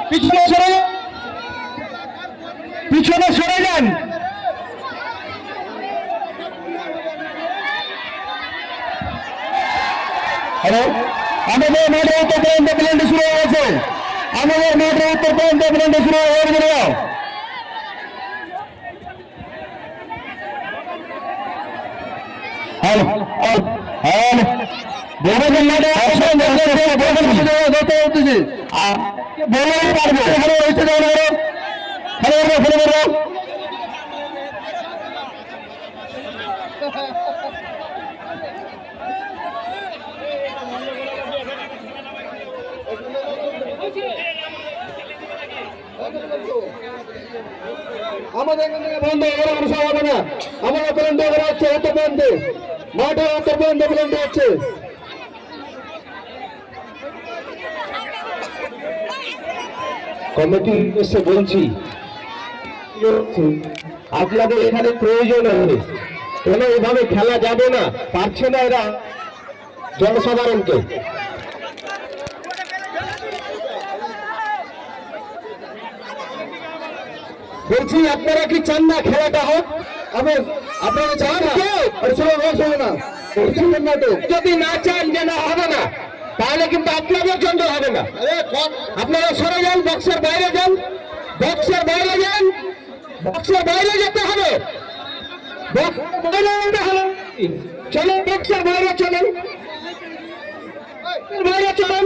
পিছনে সরে যান। হ্যালো, আমাদের মাঠে উত্তর পর্যন্ত প্লেনটি শুরু হয়ে গেছে। আমাদের মাঠে উত্তর পর্যন্ত প্লেনটি শুরু হয়ে গেল। আমাদের এখান থেকে বন্ধ করা কোনো সময় হবে না। আমাদের প্লেনটি করা হচ্ছে উত্তর পর্যন্ত, মাঠের উত্তর পর্যন্ত প্লেনটি হচ্ছে। কমিটি এসে বলছি, আপনাদের এখানে প্রয়োজন হবে, কেন এভাবে খেলা যাবে না, পারছে না এরা জনসাধারণকে। বলছি আপনারা কি চান না খেলাটা হোক? আপনারা চান না? যদি না চান যে না হবে না, তাহলে কিন্তু আপনাদের জন্য হবে না। আপনারা সরে যান, বক্সের বাইরে যান, বক্সের বাইরে যান, বক্সের বাইরে যেতে হবে, চলেন বক্সের বাইরে চলেন, বাইরে চলেন।